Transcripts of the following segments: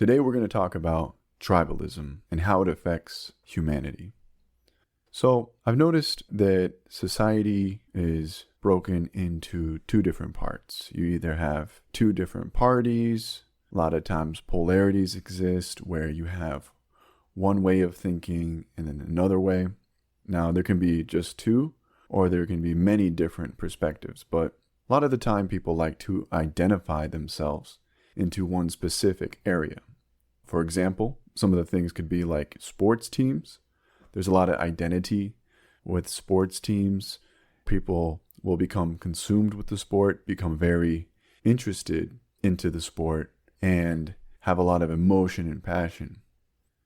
Today we're going to talk about tribalism and how it affects humanity. So I've noticed that society is broken into two different parts. You either have two different parties. A lot of times polarities exist where you have one way of thinking and then another way. Now there can be just two, or there can be many different perspectives, but a lot of the time people like to identify themselves into one specific area. For example, some of the things could be like sports teams. There's a lot of identity with sports teams. People will become consumed with the sport, become very interested into the sport, and have a lot of emotion and passion.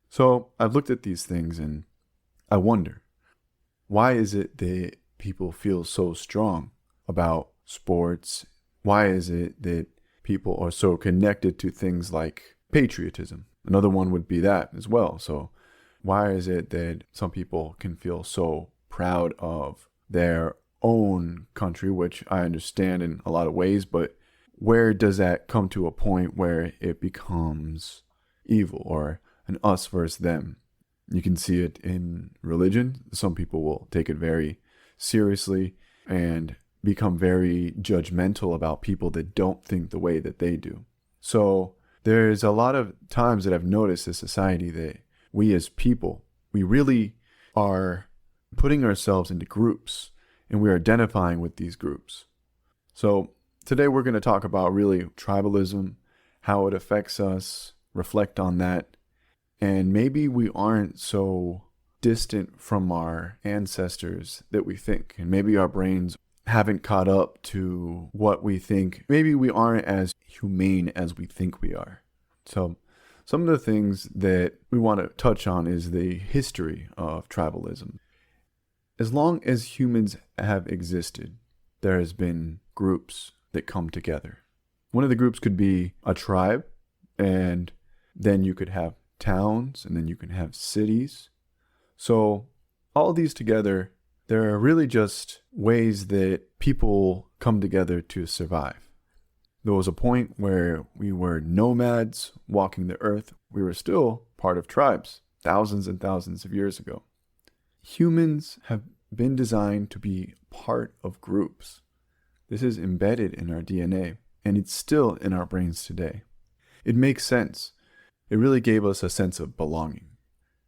So I've looked at these things and I wonder, why is it that people feel so strong about sports? Why is it that people are so connected to things like patriotism? Another one would be that as well. So why is it that some people can feel so proud of their own country, which I understand in a lot of ways, but where does that come to a point where it becomes evil or an us versus them? You can see it in religion. Some people will take it very seriously and become very judgmental about people that don't think the way that they do. So there's a lot of times that I've noticed in society that we as people, we really are putting ourselves into groups and we're identifying with these groups. So today we're going to talk about really tribalism, how it affects us, reflect on that, and maybe we aren't so distant from our ancestors that we think, and maybe our brains haven't caught up to what we think. Maybe we aren't as humane as we think we are. So some of the things that we want to touch on is the history of tribalism. As long as humans have existed, there has been groups that come together. One of the groups could be a tribe, and then you could have towns, and then you can have cities. So all these together, there are really just ways that people come together to survive. There was a point where we were nomads walking the earth. We were still part of tribes thousands and thousands of years ago. Humans have been designed to be part of groups. This is embedded in our DNA, and it's still in our brains today. It makes sense. It really gave us a sense of belonging.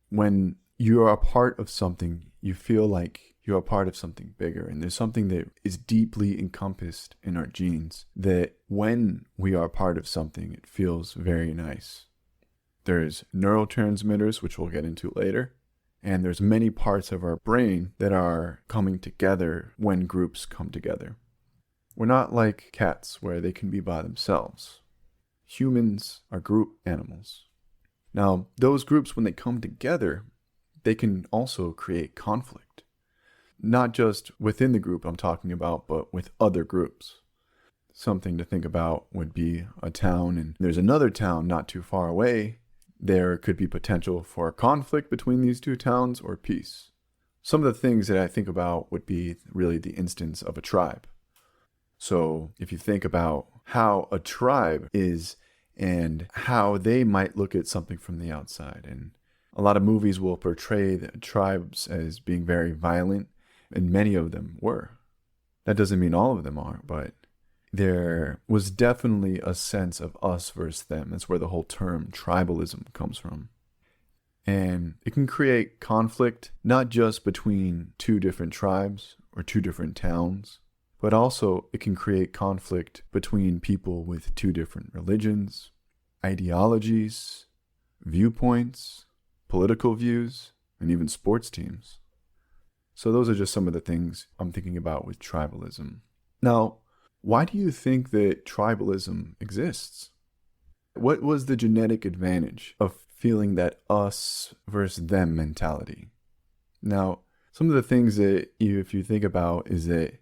When you are a part of something, you feel like you're a part of something bigger, and there's something that is deeply encompassed in our genes that when we are part of something, it feels very nice. There's neurotransmitters, which we'll get into later, and there's many parts of our brain that are coming together when groups come together. We're not like cats where they can be by themselves. Humans are group animals. Now, those groups, when they come together, they can also create conflict. Not just within the group I'm talking about, but with other groups. Something to think about would be a town, and there's another town not too far away. There could be potential for conflict between these two towns or peace. Some of the things that I think about would be really the instance of a tribe. So if you think about how a tribe is and how they might look at something from the outside, and a lot of movies will portray the tribes as being very violent, and many of them were. That doesn't mean all of them are, but there was definitely a sense of us versus them. That's where the whole term tribalism comes from. And it can create conflict, not just between two different tribes or two different towns, but also it can create conflict between people with two different religions, ideologies, viewpoints, political views, and even sports teams. So those are just some of the things I'm thinking about with tribalism. Now, why do you think that tribalism exists? What was the genetic advantage of feeling that us versus them mentality? Now, some of the things that if you think about is that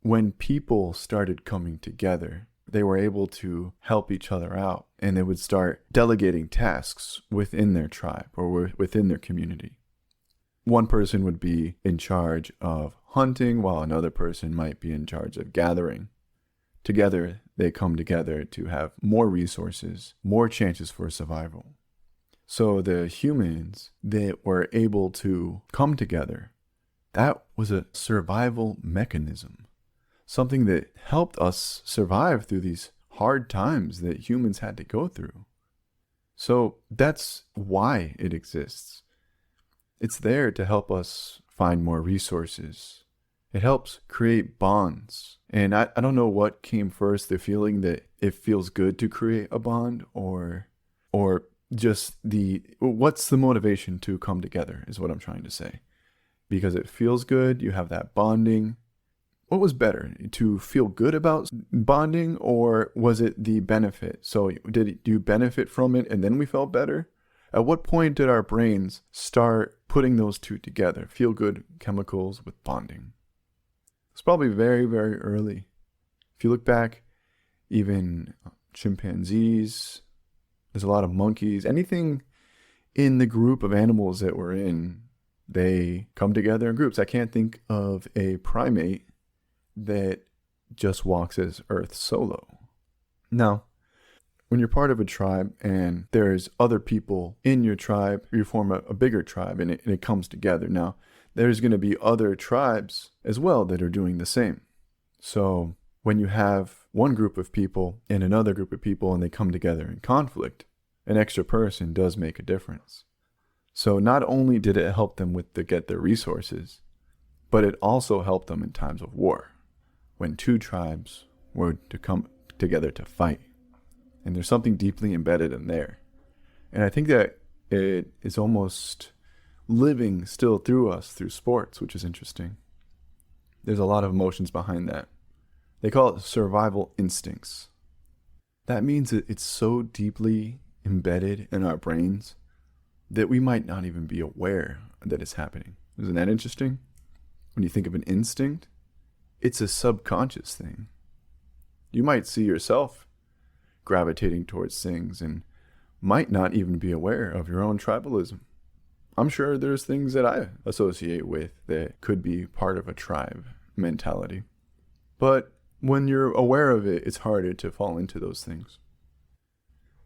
when people started coming together, they were able to help each other out, and they would start delegating tasks within their tribe or within their community. One person would be in charge of hunting, while another person might be in charge of gathering. Together, they come together to have more resources, more chances for survival. So the humans that were able to come together, that was a survival mechanism, something that helped us survive through these hard times that humans had to go through. So that's why it exists. It's there to help us find more resources. It helps create bonds. And I don't know what came first, the feeling that it feels good to create a bond or just what's the motivation to come together is what I'm trying to say. Because it feels good, you have that bonding. What was better, to feel good about bonding, or was it the benefit? So do you benefit from it and then we felt better? At what point did our brains start putting those two together, feel good chemicals with bonding? It's probably very, very early. If you look back, even chimpanzees, there's a lot of monkeys, anything in the group of animals that we're in, they come together in groups. I can't think of a primate that just walks this earth solo. Now, when you're part of a tribe and there's other people in your tribe, you form a bigger tribe and it comes together. Now, there's going to be other tribes as well that are doing the same. So when you have one group of people and another group of people and they come together in conflict, an extra person does make a difference. So not only did it help them to get their resources, but it also helped them in times of war, when two tribes were to come together to fight. And there's something deeply embedded in there. And I think that it is almost living still through us through sports, which is interesting. There's a lot of emotions behind that. They call it survival instincts. That means that it's so deeply embedded in our brains that we might not even be aware that it's happening. Isn't that interesting? When you think of an instinct, it's a subconscious thing. You might see yourself gravitating towards things and might not even be aware of your own tribalism. I'm sure there's things that I associate with that could be part of a tribe mentality. But when you're aware of it, it's harder to fall into those things.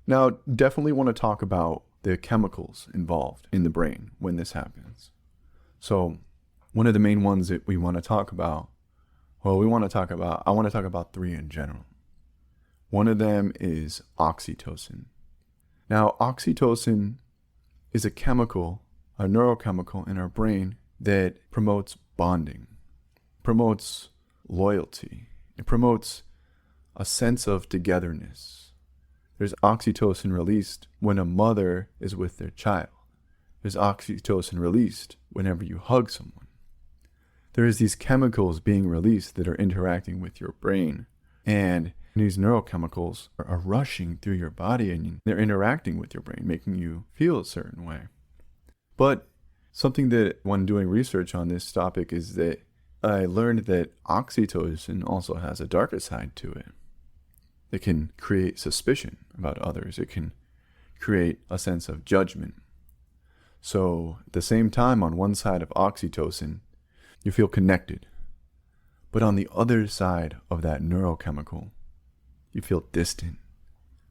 Now, definitely want to talk about the chemicals involved in the brain when this happens. So one of the main ones that we want to talk about, I want to talk about three in general. One of them is oxytocin. Now, oxytocin is a chemical, a neurochemical in our brain that promotes bonding, promotes loyalty. It promotes a sense of togetherness. There's oxytocin released when a mother is with their child. There's oxytocin released whenever you hug someone. There is these chemicals being released that are interacting with your brain. And these neurochemicals are rushing through your body and they're interacting with your brain, making you feel a certain way. But something that when doing research on this topic is that I learned that oxytocin also has a darker side to it. It can create suspicion about others. It can create a sense of judgment. So at the same time, on one side of oxytocin, you feel connected. But on the other side of that neurochemical, you feel distant.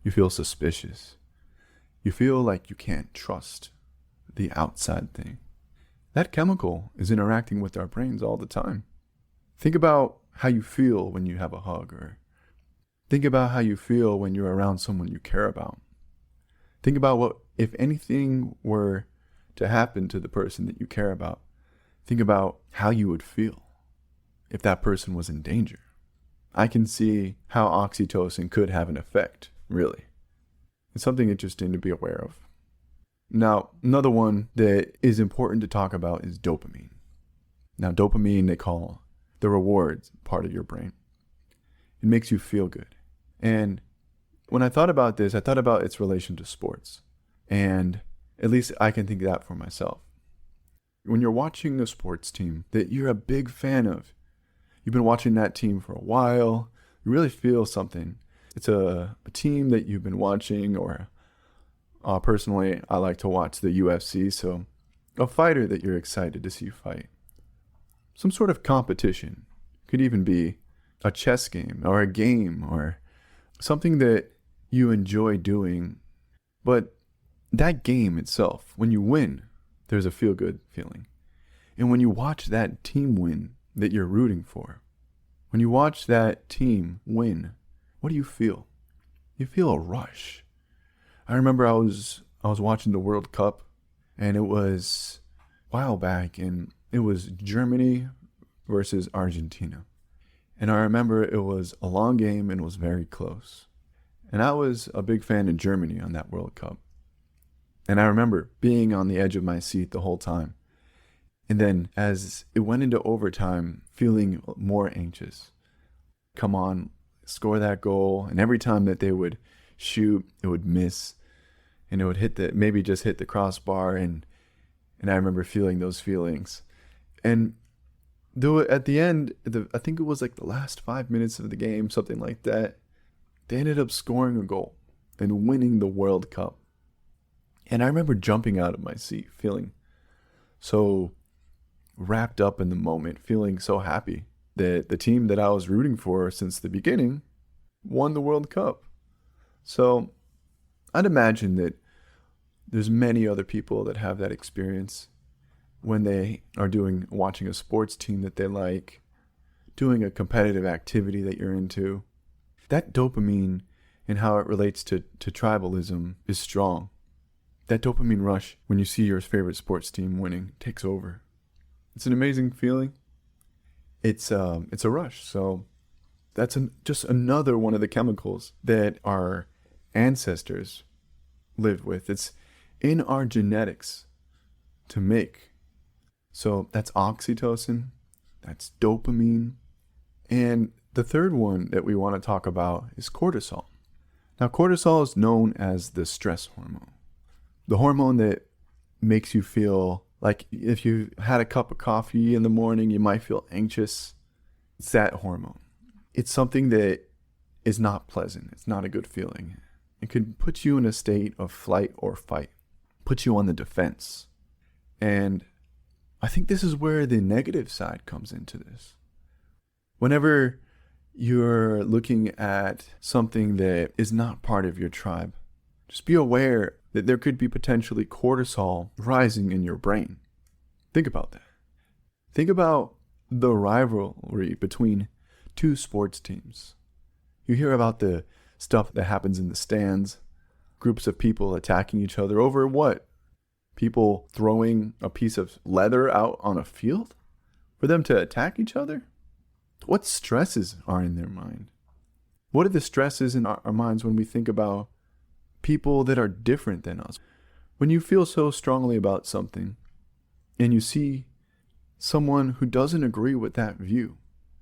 You feel suspicious. You feel like you can't trust the outside thing. That chemical is interacting with our brains all the time. Think about how you feel when you have a hug, or think about how you feel when you're around someone you care about. Think about what, if anything were to happen to the person that you care about, think about how you would feel if that person was in danger. I can see how oxytocin could have an effect, really. It's something interesting to be aware of. Now, another one that is important to talk about is dopamine. Now, dopamine, they call the rewards part of your brain. It makes you feel good. And when I thought about this, I thought about its relation to sports. And at least I can think of that for myself. When you're watching a sports team that you're a big fan of, you've been watching that team for a while, you really feel something. It's a team that you've been watching, or personally, I like to watch the UFC, so a fighter that you're excited to see fight. Some sort of competition. Could even be a chess game or a game or something that you enjoy doing, but that game itself, when you win, there's a feel-good feeling. And when you watch that team win that you're rooting for, when you watch that team win, what do you feel? You feel a rush. I remember I was watching the World Cup, and it was a while back, and it was Germany versus Argentina. And I remember it was a long game and it was very close. And I was a big fan of Germany on that World Cup. And I remember being on the edge of my seat the whole time. And then as it went into overtime, feeling more anxious. Come on, score that goal. And every time that they would shoot, it would miss. And it would maybe just hit the crossbar. And I remember feeling those feelings. And though at the end, I think it was like the last 5 minutes of the game, something like that, they ended up scoring a goal and winning the World Cup. And I remember jumping out of my seat, feeling so wrapped up in the moment, feeling so happy that the team that I was rooting for since the beginning won the World Cup. So I'd imagine that there's many other people that have that experience when they are watching a sports team that they like, doing a competitive activity that you're into. That dopamine and how it relates to tribalism is strong. That dopamine rush when you see your favorite sports team winning takes over. It's an amazing feeling. It's a rush. So that's just another one of the chemicals that our ancestors lived with. It's in our genetics to make. So that's oxytocin, that's dopamine, and the third one that we want to talk about is cortisol. Now, cortisol is known as the stress hormone, the hormone that makes you feel like if you had a cup of coffee in the morning, you might feel anxious. It's that hormone. It's something that is not pleasant. It's not a good feeling. It could put you in a state of flight or fight, put you on the defense. And I think this is where the negative side comes into this. Whenever you're looking at something that is not part of your tribe, just be aware that there could be potentially cortisol rising in your brain. Think about that. Think about the rivalry between two sports teams. You hear about the stuff that happens in the stands, groups of people attacking each other over what? People throwing a piece of leather out on a field for them to attack each other? What stresses are in their mind? What are the stresses in our minds when we think about people that are different than us? When you feel so strongly about something and you see someone who doesn't agree with that view,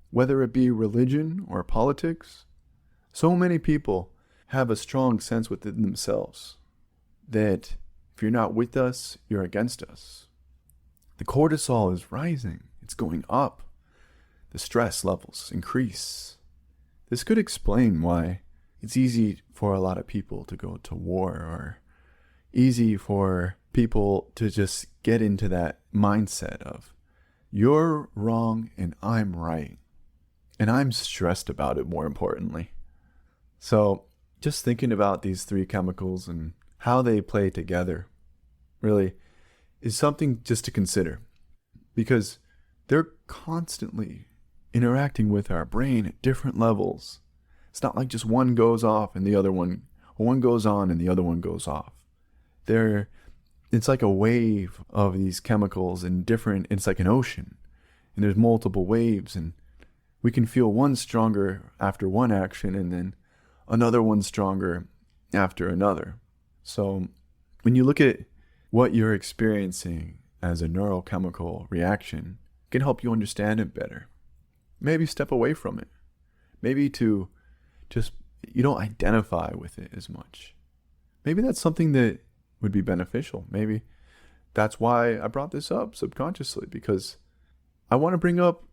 whether it be religion or politics, so many people have a strong sense within themselves that if you're not with us, you're against us. The cortisol is rising. It's going up. The stress levels increase. This could explain why it's easy for a lot of people to go to war, or easy for people to just get into that mindset of you're wrong and I'm right. And I'm stressed about it, more importantly. So just thinking about these three chemicals and how they play together really is something just to consider, because they're constantly interacting with our brain at different levels. It's not like just one goes off and the other one, or one goes on and the other one goes off. It's like a wave of these chemicals and it's like an ocean, and there's multiple waves, and we can feel one stronger after one action and then another one stronger after another. So when you look at what you're experiencing as a neurochemical reaction, it can help you understand it better. Maybe step away from it. Maybe to just, you don't identify with it as much. Maybe that's something that would be beneficial. Maybe that's why I brought this up subconsciously, because I want to bring up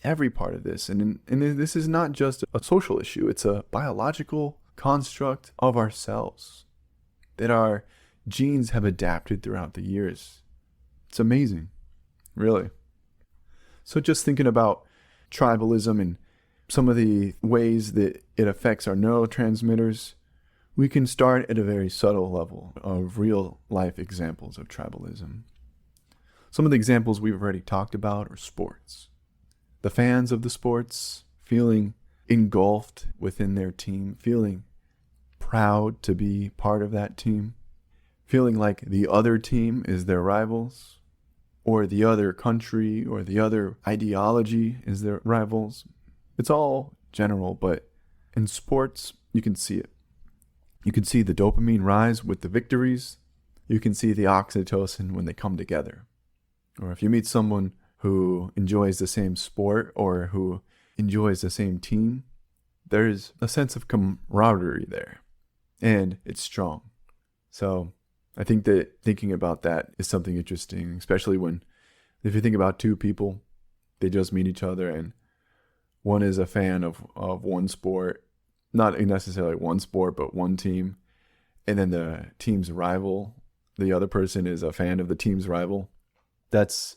every part of this. And this is not just a social issue. It's a biological construct of ourselves that our genes have adapted throughout the years. It's amazing, really. So just thinking about tribalism and some of the ways that it affects our neurotransmitters, we can start at a very subtle level of real life examples of tribalism. Some of the examples we've already talked about are sports. The fans of the sports feeling engulfed within their team, feeling proud to be part of that team, feeling like the other team is their rivals, or the other country or the other ideology is their rivals. It's all general, but in sports, you can see it. You can see the dopamine rise with the victories. You can see the oxytocin when they come together. Or if you meet someone who enjoys the same sport or who enjoys the same team, there's a sense of camaraderie there, and it's strong. So I think that thinking about that is something interesting, especially if you think about two people, they just meet each other and one is a fan of one sport, not necessarily one sport, but one team. And then the team's rival, the other person is a fan of the team's rival. That's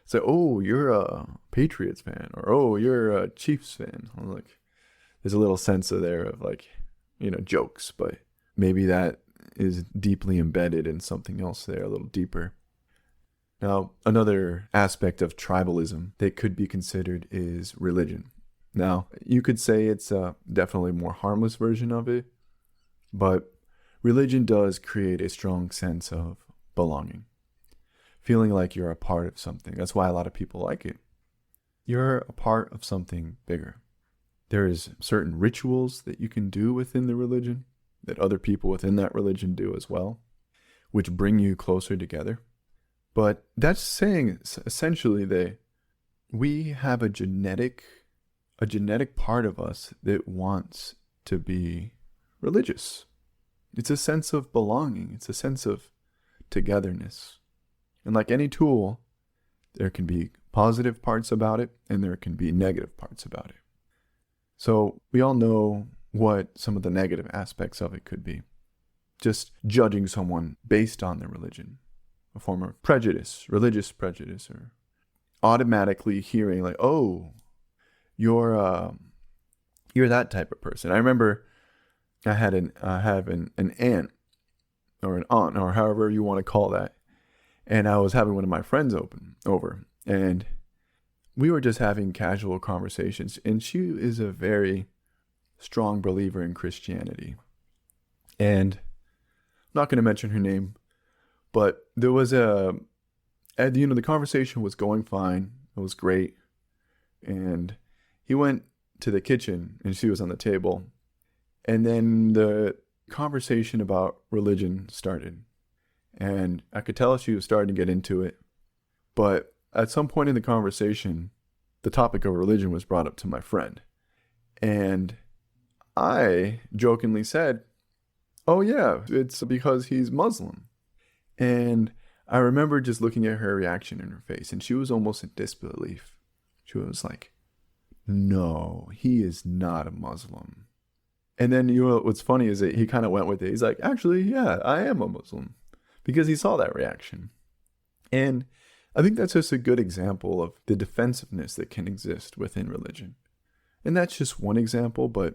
so, oh, you're a Patriots fan, or oh, you're a Chiefs fan. Like, there's a little sense of there of like, jokes, but maybe that is deeply embedded in something else there, a little deeper. Now, another aspect of tribalism that could be considered is religion. Now, you could say it's a definitely more harmless version of it, but religion does create a strong sense of belonging, feeling like you're a part of something. That's why a lot of people like it. You're a part of something bigger. There's certain rituals that you can do within the religion that other people within that religion do as well, which bring you closer together. But that's saying essentially that we have a genetic part of us that wants to be religious. It's a sense of belonging. It's a sense of togetherness. And like any tool, there can be positive parts about it and there can be negative parts about it. So we all know what some of the negative aspects of it could be. Just judging someone based on their religion, a form of prejudice, religious prejudice, or automatically hearing like, oh, you're that type of person. I remember I have an aunt or an aunt or however you want to call that. And I was having one of my friends over and we were just having casual conversations, and she is a very strong believer in Christianity. And I'm not going to mention her name, but there was the conversation was going fine. It was great. And he went to the kitchen and she was on the table. And then the conversation about religion started. And I could tell she was starting to get into it. But at some point in the conversation, the topic of religion was brought up to my friend. And I jokingly said, oh yeah, it's because he's Muslim. And I remember just looking at her reaction in her face, and she was almost in disbelief. She was like, no, he is not a Muslim. And then what's funny is that he kind of went with it. He's like, actually, yeah, I am a Muslim, because he saw that reaction. And I think that's just a good example of the defensiveness that can exist within religion. And that's just one example, but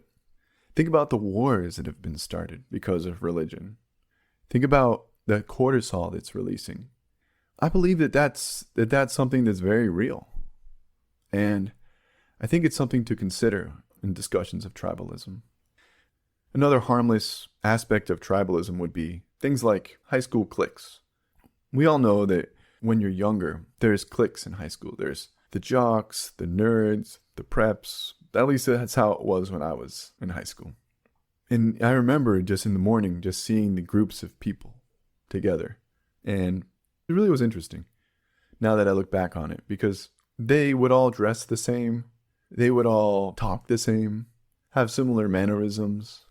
think about the wars that have been started because of religion. Think about the cortisol that's releasing. I believe that's something that's very real. And I think it's something to consider in discussions of tribalism. Another harmless aspect of tribalism would be things like high school cliques. We all know that when you're younger, there's cliques in high school. There's the jocks, the nerds, the preps. At least that's how it was when I was in high school. And I remember just in the morning, just seeing the groups of people together. And it really was interesting now that I look back on it, because they would all dress the same. They would all talk the same, have similar mannerisms.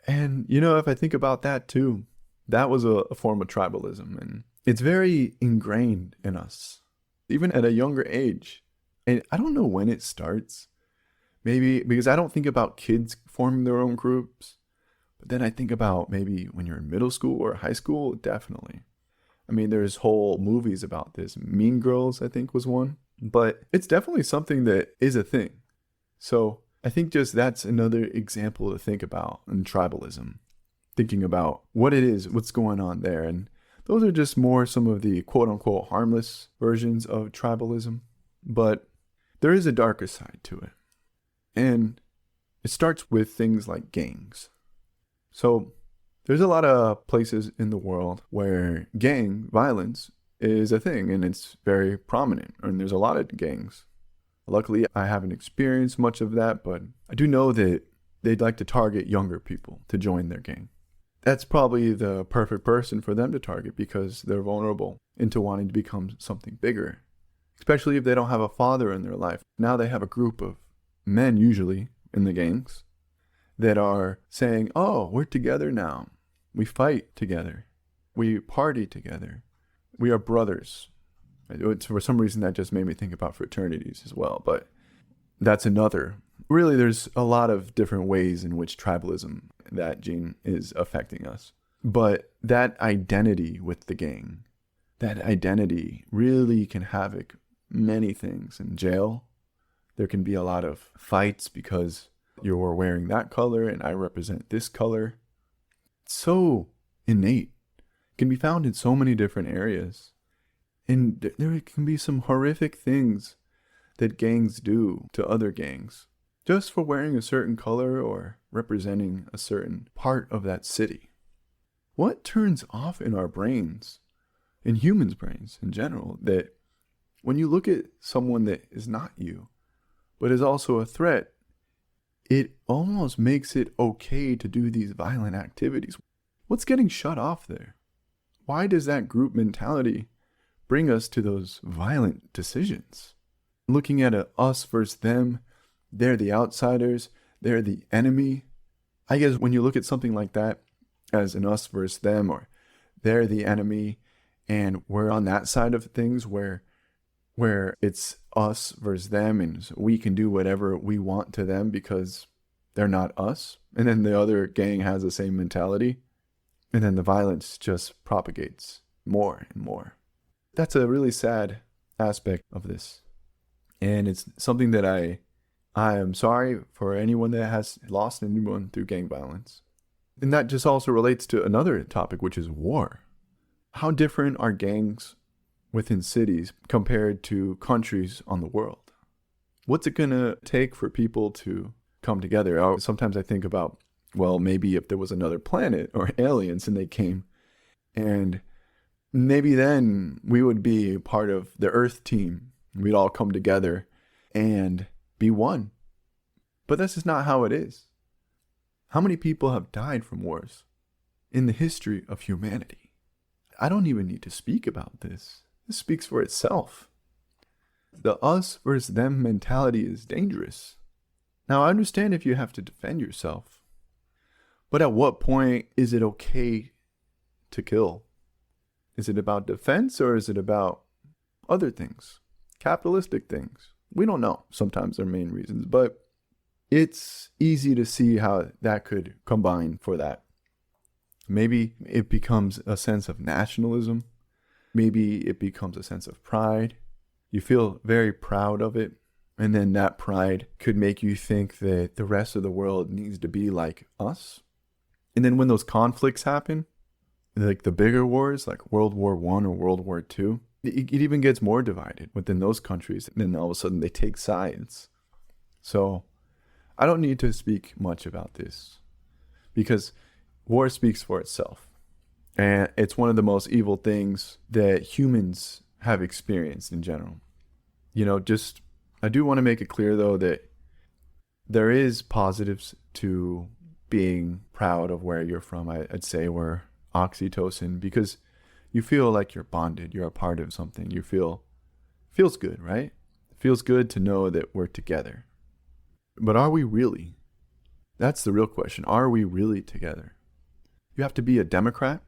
And, if I think about that too, that was a form of tribalism. And it's very ingrained in us, even at a younger age. And I don't know when it starts. Maybe because I don't think about kids forming their own groups. But then I think about maybe when you're in middle school or high school, definitely. I mean, there's whole movies about this. Mean Girls, I think, was one. But it's definitely something that is a thing. So I think just that's another example to think about in tribalism. Thinking about what it is, what's going on there. And those are just more some of the quote unquote harmless versions of tribalism. But there is a darker side to it. And it starts with things like gangs. So there's a lot of places in the world where gang violence is a thing and it's very prominent. And there's a lot of gangs. Luckily, I haven't experienced much of that, but I do know that they'd like to target younger people to join their gang. That's probably the perfect person for them to target because they're vulnerable into wanting to become something bigger, especially if they don't have a father in their life. Now they have a group of men, usually in the gangs, that are saying, oh, we're together now. We fight together. We party together. We are brothers. For some reason, that just made me think about fraternities as well. But that's another. Really, there's a lot of different ways in which tribalism, that gene, is affecting us. But that identity with the gang, that identity really can havoc many things. In jail, there can be a lot of fights because you're wearing that color and I represent this color. It's so innate. It can be found in so many different areas. And there can be some horrific things that gangs do to other gangs just for wearing a certain color or representing a certain part of that city. What turns off in our brains, in humans' brains in general, that when you look at someone that is not you, but is also a threat, it almost makes it okay to do these violent activities? What's getting shut off there? Why does that group mentality bring us to those violent decisions? Looking at a us versus them, they're the outsiders, they're the enemy. I guess when you look at something like that as an us versus them, or they're the enemy and we're on that side of things where it's us versus them and we can do whatever we want to them because they're not us, and then the other gang has the same mentality, and then the violence just propagates more and more. That's a really sad aspect of this. And it's something that I am sorry for anyone that has lost anyone through gang violence. And that just also relates to another topic, which is war. How different are gangs within cities compared to countries on the world? What's it going to take for people to come together? Sometimes I think about, well, maybe if there was another planet or aliens and they came, and maybe then we would be part of the Earth team. We'd all come together and be one. But this is not how it is. How many people have died from wars in the history of humanity? I don't even need to speak about this. This speaks for itself. The us versus them mentality is dangerous. Now, I understand if you have to defend yourself. But at what point is it okay to kill? Is it about defense or is it about other things? Capitalistic things? We don't know. Sometimes they're main reasons, but it's easy to see how that could combine for that. Maybe it becomes a sense of nationalism. Maybe it becomes a sense of pride. You feel very proud of it. And then that pride could make you think that the rest of the world needs to be like us. And then when those conflicts happen, like the bigger wars, like World War I or World War II, it even gets more divided within those countries. And then all of a sudden they take sides. So I don't need to speak much about this because war speaks for itself. And it's one of the most evil things that humans have experienced in general. I do want to make it clear, though, that there is positives to being proud of where you're from. I'd say we're oxytocin, because you feel like you're bonded. You're a part of something. Feels good, right? It feels good to know that we're together. But are we really? That's the real question. Are we really together? You have to be a Democrat,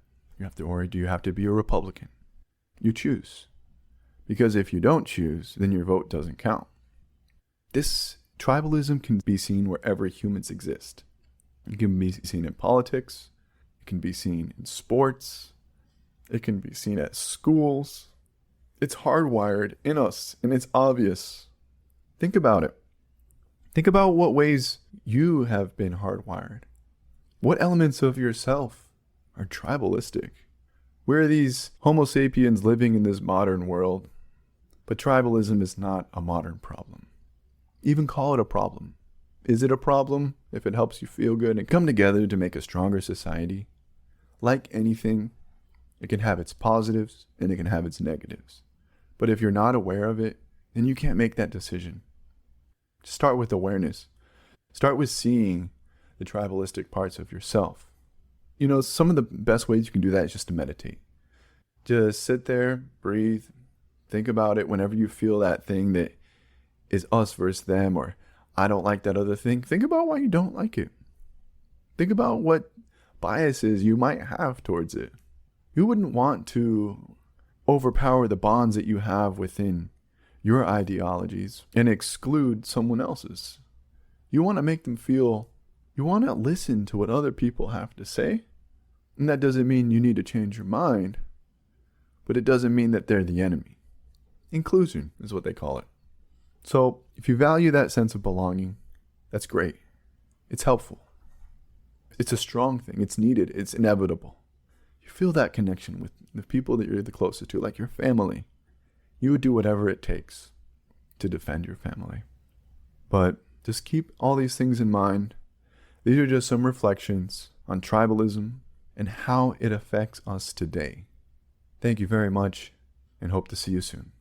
or do you have to be a Republican? You choose. Because if you don't choose, then your vote doesn't count. This tribalism can be seen wherever humans exist. It can be seen in politics. It can be seen in sports. It can be seen at schools. It's hardwired in us, and it's obvious. Think about it. Think about what ways you have been hardwired. What elements of yourself are tribalistic? We're these Homo sapiens living in this modern world, but tribalism is not a modern problem. Even call it a problem. Is it a problem if it helps you feel good and come together to make a stronger society? Like anything, it can have its positives and it can have its negatives. But if you're not aware of it, then you can't make that decision. Start with awareness. Start with seeing the tribalistic parts of yourself. You know, some of the best ways you can do that is just to meditate. Just sit there, breathe, think about it whenever you feel that thing that is us versus them, or I don't like that other thing. Think about why you don't like it. Think about what biases you might have towards it. You wouldn't want to overpower the bonds that you have within your ideologies and exclude someone else's. You want to make them feel, you want to listen to what other people have to say. And that doesn't mean you need to change your mind, but it doesn't mean that they're the enemy. Inclusion is what they call it. So if you value that sense of belonging, that's great. It's helpful. It's a strong thing. It's needed. It's inevitable. You feel that connection with the people that you're the closest to, like your family. You would do whatever it takes to defend your family. But just keep all these things in mind. These are just some reflections on tribalism and how it affects us today. Thank you very much, and hope to see you soon.